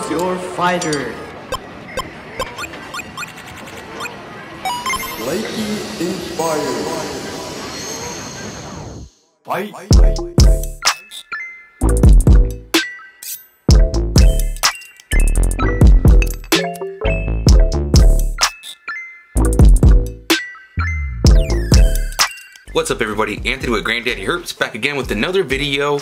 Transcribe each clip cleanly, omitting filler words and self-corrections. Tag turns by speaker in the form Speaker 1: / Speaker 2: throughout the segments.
Speaker 1: Choose your fighter. Lakey inspired. Fight.
Speaker 2: What's up everybody, Anthony with grand.daddy.herps back again with another video.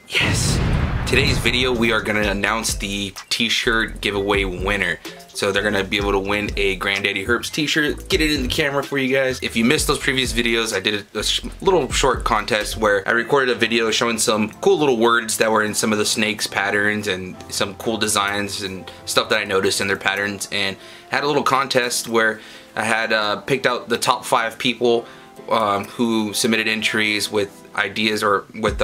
Speaker 2: Yes, today's video we are going to announce the t-shirt giveaway winner. So they're going to be able to win a grand.daddy.herps t-shirt, get it in the camera for you guys. If you missed those previous videos, I did a little short contest where I recorded a video showing some cool little words that were in some of the snakes patterns and some cool designs and stuff that I noticed in their patterns, and had a little contest where I had picked out the top 5 people who submitted entries with ideas or with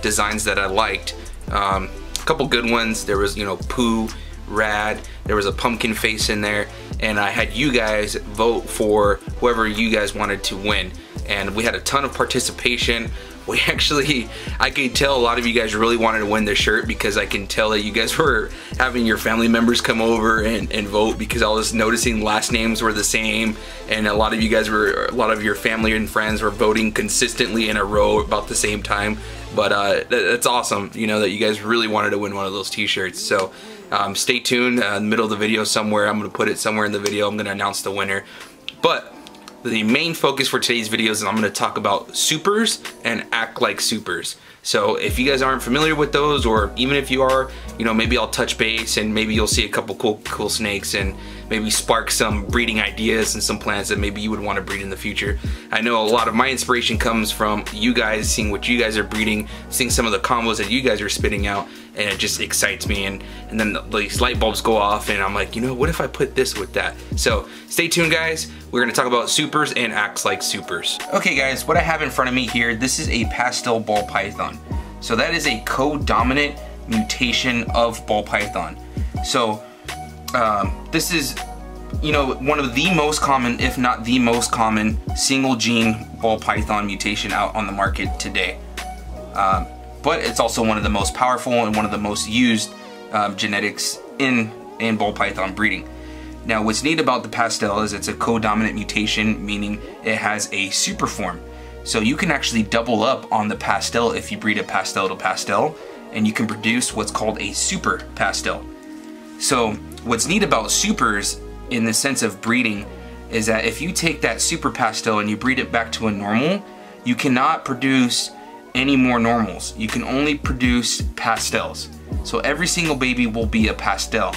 Speaker 2: designs that I liked. A couple good ones. There was, you know, Pooh, Rad, there was a pumpkin face in there, and I had you guys vote for whoever you guys wanted to win, and we had a ton of participation. We actually, I could tell a lot of you guys really wanted to win this shirt because I can tell that you guys were having your family members come over and vote, because I was noticing last names were the same, and a lot of you guys were, a lot of your family and friends were voting consistently in a row about the same time. But that's awesome, you know, that you guys really wanted to win one of those t-shirts. So stay tuned. In the middle of the video somewhere, I'm going to put it somewhere in the video, I'm going to announce the winner. But the main focus for today's video is I'm going to talk about supers and act like supers. So if you guys aren't familiar with those, or even if you are, you know, maybe I'll touch base and maybe you'll see a couple cool snakes and maybe spark some breeding ideas and some plants that maybe you would want to breed in the future. I know a lot of my inspiration comes from you guys, seeing what you guys are breeding, seeing some of the combos that you guys are spitting out, and it just excites me, and then these light bulbs go off and I'm like, you know, what if I put this with that? So stay tuned guys, we're gonna talk about supers and acts like supers. Okay guys, what I have in front of me here, this is a pastel ball python. So that is a co-dominant mutation of ball python. So this is, you know, one of the most common, if not the most common, single gene ball python mutation out on the market today. But it's also one of the most powerful and one of the most used genetics in ball python breeding. Now what's neat about the pastel is it's a co-dominant mutation, meaning it has a super form. So you can actually double up on the pastel if you breed a pastel to pastel, and you can produce what's called a super pastel. So what's neat about supers in the sense of breeding is that if you take that super pastel and you breed it back to a normal, you cannot produce any more normals. You can only produce pastels. So every single baby will be a pastel.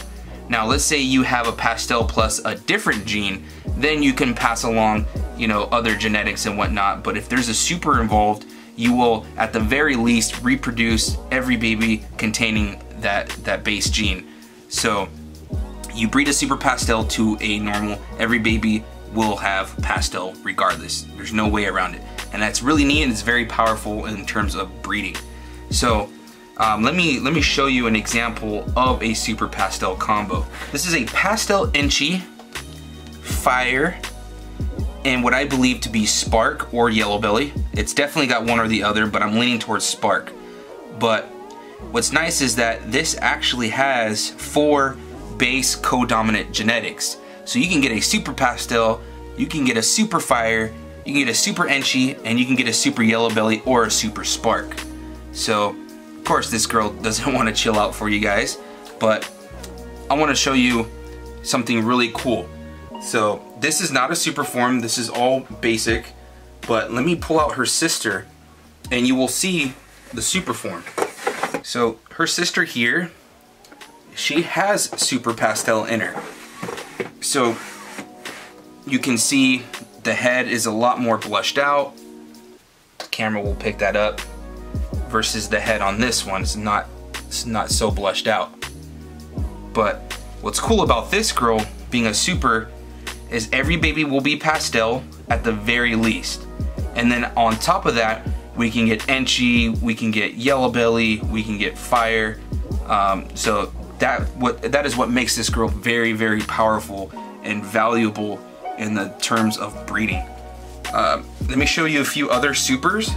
Speaker 2: Now let's say you have a pastel plus a different gene, then you can pass along, you know, other genetics and whatnot. But if there's a super involved, you will at the very least reproduce every baby containing that base gene. So you breed a super pastel to a normal, every baby will have pastel regardless. There's no way around it. And that's really neat, and it's very powerful in terms of breeding. So let me show you an example of a super pastel combo. This is a pastel Enchi, fire, and what I believe to be spark or yellow belly. It's definitely got one or the other, but I'm leaning towards spark. But what's nice is that this actually has 4 base co-dominant genetics. So you can get a super pastel, you can get a super fire, you can get a super Enchi, and you can get a super yellow belly or a super spark. So of course this girl doesn't want to chill out for you guys, but I want to show you something really cool. So this is not a super form, this is all basic, but let me pull out her sister and you will see the super form. So her sister here, she has super pastel in her. So you can see the head is a lot more blushed out. The camera will pick that up. Versus the head on this one, it's not so blushed out. But what's cool about this girl being a super is every baby will be pastel at the very least. And then on top of that, we can get Enchi, we can get yellow belly, we can get fire. So that is what makes this girl very, very powerful and valuable in the terms of breeding. Let me show you a few other supers,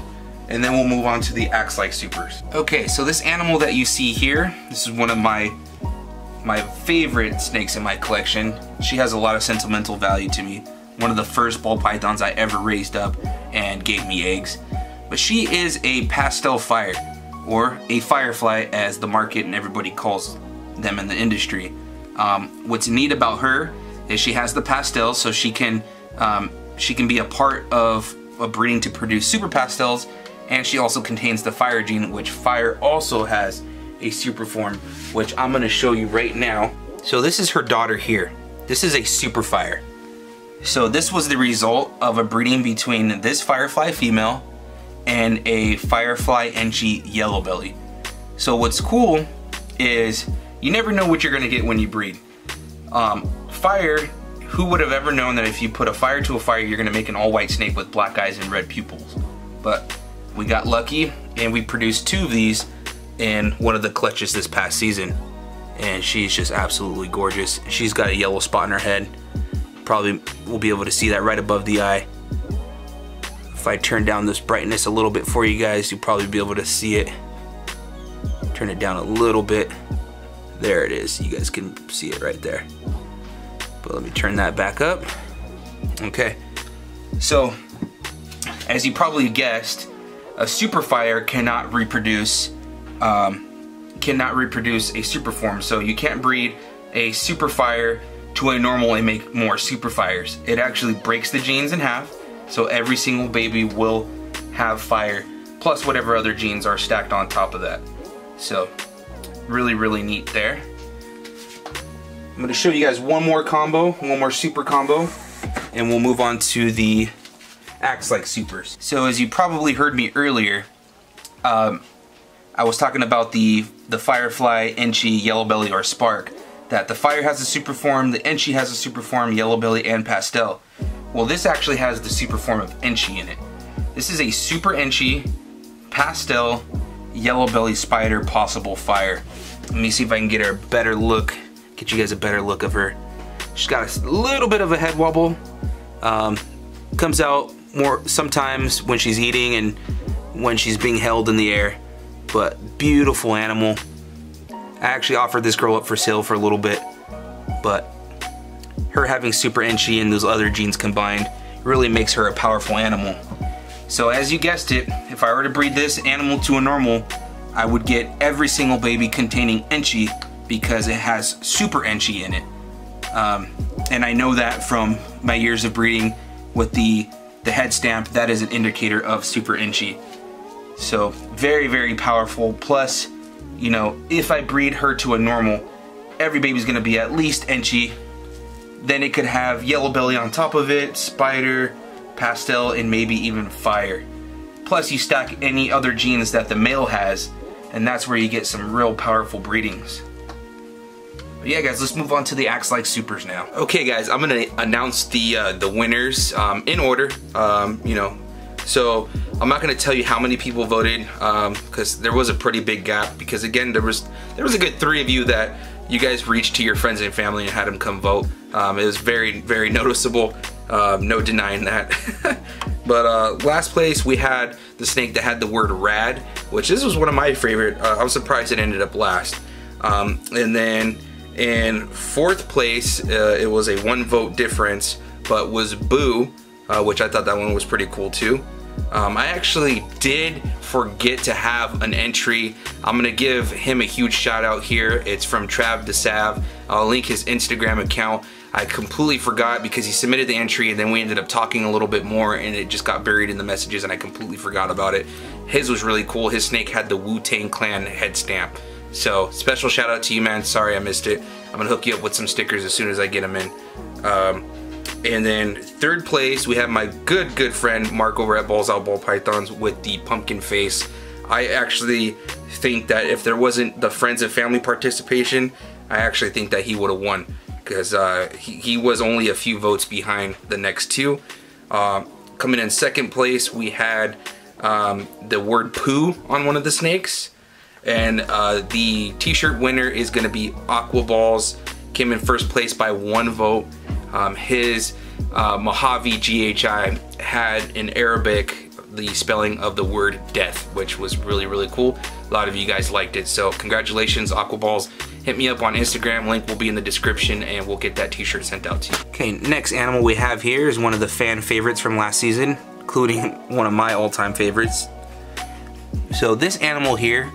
Speaker 2: and then we'll move on to the acts like supers. Okay, so this animal that you see here, this is one of my my favorite snakes in my collection. She has a lot of sentimental value to me. One of the first ball pythons I ever raised up and gave me eggs. But she is a pastel fire, or a firefly as the market and everybody calls them in the industry. What's neat about her is she has the pastels, so she can be a part of a breeding to produce super pastels, and she also contains the fire gene, which fire also has a super form, which I'm going to show you right now. So this is her daughter here. This is a super fire. So this was the result of a breeding between this firefly female and a firefly NG yellow belly. So what's cool is you never know what you're gonna get when you breed. Fire, who would have ever known that if you put a fire to a fire, you're gonna make an all white snake with black eyes and red pupils. But we got lucky and we produced 2 of these in one of the clutches this past season. And she's just absolutely gorgeous. She's got a yellow spot in her head. Probably will be able to see that right above the eye. If I turn down this brightness a little bit for you guys, you'll probably be able to see it. Turn it down a little bit. There it is. You guys can see it right there. But let me turn that back up. Okay. So, as you probably guessed, a super fire cannot reproduce a super form. So you can't breed a super fire to a normal and make more super fires. It actually breaks the genes in half. So every single baby will have fire, plus whatever other genes are stacked on top of that. So really, really neat there. I'm gonna show you guys one more combo, one more super combo, and we'll move on to the acts like supers. So as you probably heard me earlier, I was talking about the Firefly, Enchi, Yellow Belly, or Spark. That the Fire has a super form, the Enchi has a super form, Yellow Belly, and Pastel. Well, this actually has the super form of Enchi in it. This is a super Enchi, Pastel, Yellow Belly Spider possible fire. Let me see if I can get her a better look, get you guys a better look of her. She's got a little bit of a head wobble. Comes out more sometimes when she's eating and when she's being held in the air. But beautiful animal. I actually offered this girl up for sale for a little bit, but her having super Enchi and those other genes combined really makes her a powerful animal. So as you guessed it, if I were to breed this animal to a normal, I would get every single baby containing Enchi because it has super Enchi in it. And I know that from my years of breeding with the head stamp, that is an indicator of super Enchi. So very, very powerful. Plus, you know, if I breed her to a normal, every baby's gonna be at least Enchi. Then it could have Yellow Belly on top of it, Spider, Pastel, and maybe even Fire. Plus you stack any other genes that the male has, and that's where you get some real powerful breedings. But yeah guys, let's move on to the acts like supers now. Okay guys, I'm gonna announce the winners in order. You know, so I'm not gonna tell you how many people voted because there was a pretty big gap, because again there was a good 3 of you that you guys reached to your friends and family and had them come vote. It was very, very noticeable, no denying that. But last place we had the snake that had the word rad, which this was one of my favorite. I was surprised it ended up last. And then in 4th place, it was a 1 vote difference, but was Boo, which I thought that one was pretty cool too. I actually did forget to have an entry. I'm gonna give him a huge shout out here. It's from Trav the Sav. I'll link his Instagram account. I completely forgot because he submitted the entry and then we ended up talking a little bit more and it just got buried in the messages and I completely forgot about it. His was really cool. His snake had the Wu-Tang Clan head stamp. So special shout out to you, man. Sorry I missed it. I'm gonna hook you up with some stickers as soon as I get them in. And then 3rd place, we have my good friend Mark over at Balls Out Ball Pythons with the pumpkin face. I actually think that if there wasn't the friends and family participation, I actually think that he would have won, because he was only a few votes behind the next 2. Coming in 2nd place, we had the word poo on one of the snakes. And the t-shirt winner is going to be Aqua Balls. Came in 1st place by 1 vote. His Mojave GHI had in Arabic the spelling of the word death, which was really, really cool. A lot of you guys liked it, so congratulations Aqua Balls. hit me up on Instagram. Link will be in the description and we'll get that t-shirt sent out to you. Okay, next animal we have here is one of the fan favorites from last season, including one of my all-time favorites. So this animal here,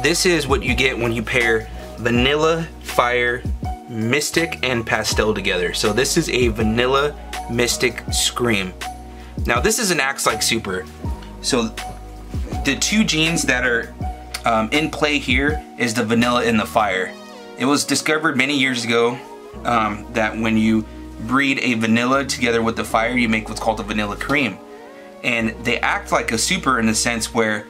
Speaker 2: this is what you get when you pair vanilla, fire, mystic, and pastel together. So this is a vanilla mystic scream. Now this is an Axe-like super. So the two genes that are in play here is the vanilla and the fire. It was discovered many years ago that when you breed a vanilla together with the fire, you make what's called a vanilla cream. And they act like a super in the sense where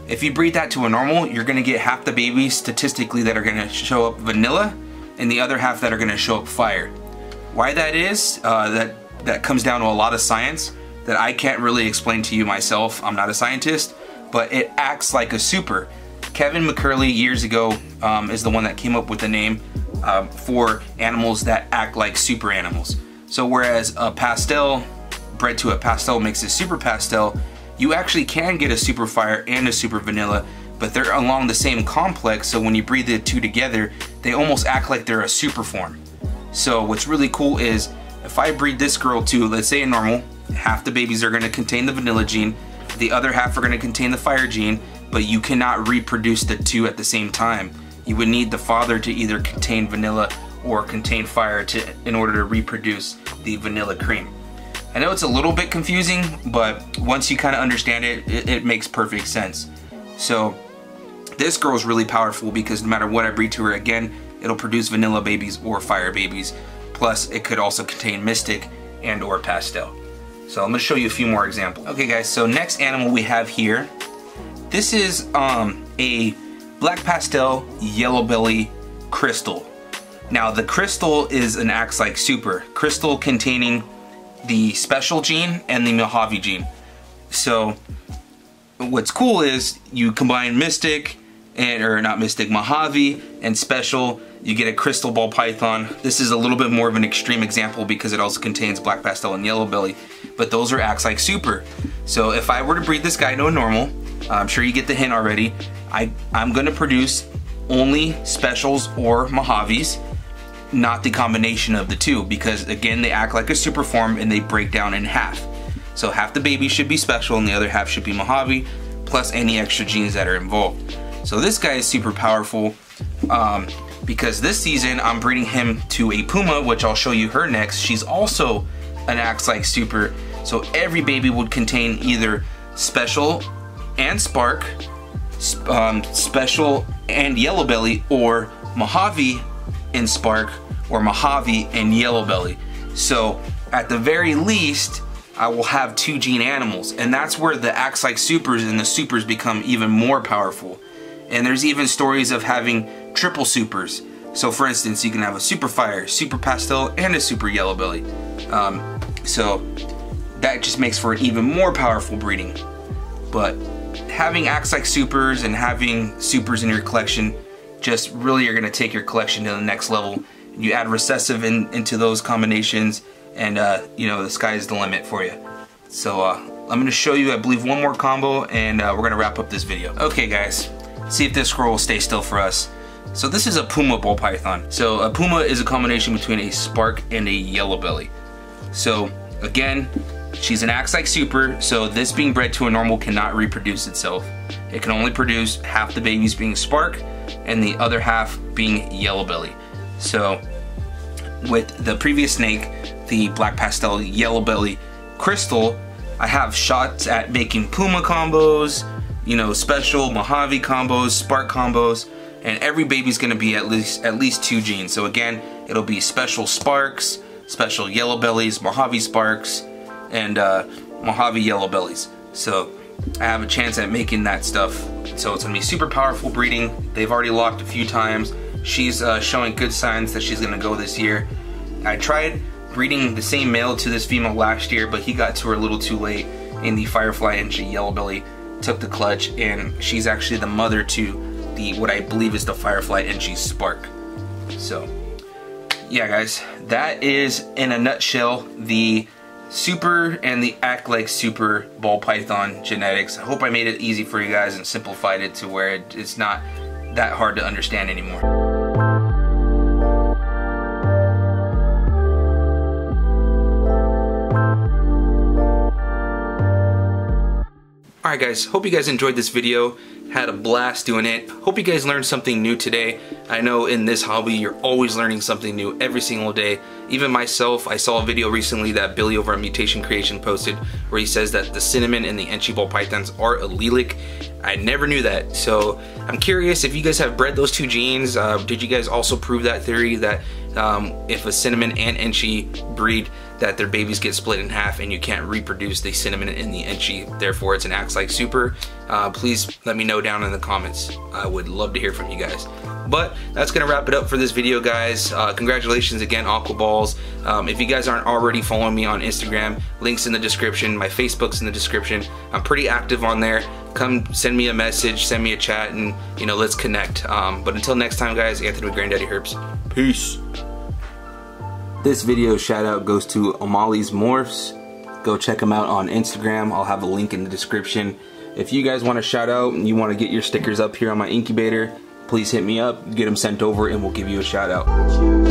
Speaker 2: if you breed that to a normal, you're gonna get half the babies statistically that are gonna show up vanilla and the other half that are gonna show up fire. Why that is, that comes down to a lot of science that I can't really explain to you myself. I'm not a scientist, but it acts like a super. Kevin McCurley years ago is the one that came up with the name for animals that act like super animals. So whereas a pastel bred to a pastel makes a super pastel, you actually can get a super fire and a super vanilla, but they're along the same complex, so when you breed the two together, they almost act like they're a super form. So what's really cool is if I breed this girl to, let's say a normal, half the babies are going to contain the vanilla gene, the other half are going to contain the fire gene, but you cannot reproduce the two at the same time. You would need the father to either contain vanilla or contain fire in order to reproduce the vanilla cream. I know it's a little bit confusing, but once you kind of understand it, it makes perfect sense. So this girl is really powerful because no matter what I breed to her, again, it'll produce vanilla babies or fire babies. Plus, it could also contain mystic and or pastel. So I'm gonna show you a few more examples. Okay guys, so next animal we have here, this is a black pastel yellow belly crystal. Now the crystal is an Axe-like super. Crystal containing the special gene and the Mojave gene. So what's cool is you combine mystic Mojave and special, you get a crystal ball python. This is a little bit more of an extreme example because it also contains black pastel and yellow belly, but those are Axe-like super. So if I were to breed this guy to a normal, I'm sure you get the hint already, I'm gonna produce only specials or Mojaves, not the combination of the two, because again, they act like a super form and they break down in half. So half the baby should be special and the other half should be Mojave, plus any extra genes that are involved. So this guy is super powerful because this season I'm breeding him to a puma, which I'll show you her next. She's also an Axe-like super. So every baby would contain either special and spark, special and yellow belly, or Mojave and spark, or Mojave and yellow belly. So at the very least, I will have two gene animals, and that's where the Axe-like supers and the supers become even more powerful. And there's even stories of having triple supers. So for instance, you can have a super fire, super pastel, and a super yellow belly. So that just makes for an even more powerful breeding. But having Axe-like supers and having supers in your collection just really are going to take your collection to the next level. You add recessive into those combinations, and you know, the sky is the limit for you. So I'm going to show you, I believe, one more combo, and we're going to wrap up this video. Okay guys, see if this squirrel will stay still for us. So this is a puma ball python. So a puma is a combination between a spark and a yellow belly. So again, she's an Axe-like super, so this being bred to a normal cannot reproduce itself. It can only produce half the babies being spark and the other half being yellow belly. So with the previous snake, the black pastel yellow belly crystal, I have shots at making puma combos, you know, special Mojave combos, spark combos, and every baby's gonna be at least two genes. So again, it'll be special sparks, special yellow bellies, Mojave sparks, and Mojave yellow bellies. So I have a chance at making that stuff. So it's gonna be super powerful breeding. They've already locked a few times. She's showing good signs that she's gonna go this year. I tried breeding the same male to this female last year, but he got to her a little too late, and the Firefly and she yellow belly took the clutch, and she's actually the mother to the what I believe is the Firefly and she's spark. So yeah guys, that is in a nutshell the super and the Act-like super ball python genetics. I hope I made it easy for you guys and simplified it to where it's not that hard to understand anymore. Alright guys, hope you guys enjoyed this video. Had a blast doing it. Hope you guys learned something new today. I know in this hobby you're always learning something new every single day. Even myself, I saw a video recently that Billy over at Mutation Creation posted where he says that the cinnamon and the Enchi ball pythons are allelic. I never knew that, so I'm curious if you guys have bred those two genes. Did you guys also prove that theory that if a cinnamon and Enchi breed, that their babies get split in half and you can't reproduce the cinnamon and the Enchi, therefore it's an acts like super? Please let me know down in the comments. I would love to hear from you guys. But that's gonna wrap it up for this video, guys. Congratulations again, Aqua Balls. If you guys aren't already following me on Instagram, links in the description, my Facebook's in the description. I'm pretty active on there. Come send me a message, send me a chat, and you know, let's connect. But until next time, guys, Anthony with Granddaddy Herps. Peace. This video shout out goes to O'Malley's Morphs. Go check them out on Instagram. I'll have a link in the description. If you guys want to shout out and you want to get your stickers up here on my incubator, please hit me up, get them sent over, and we'll give you a shout out.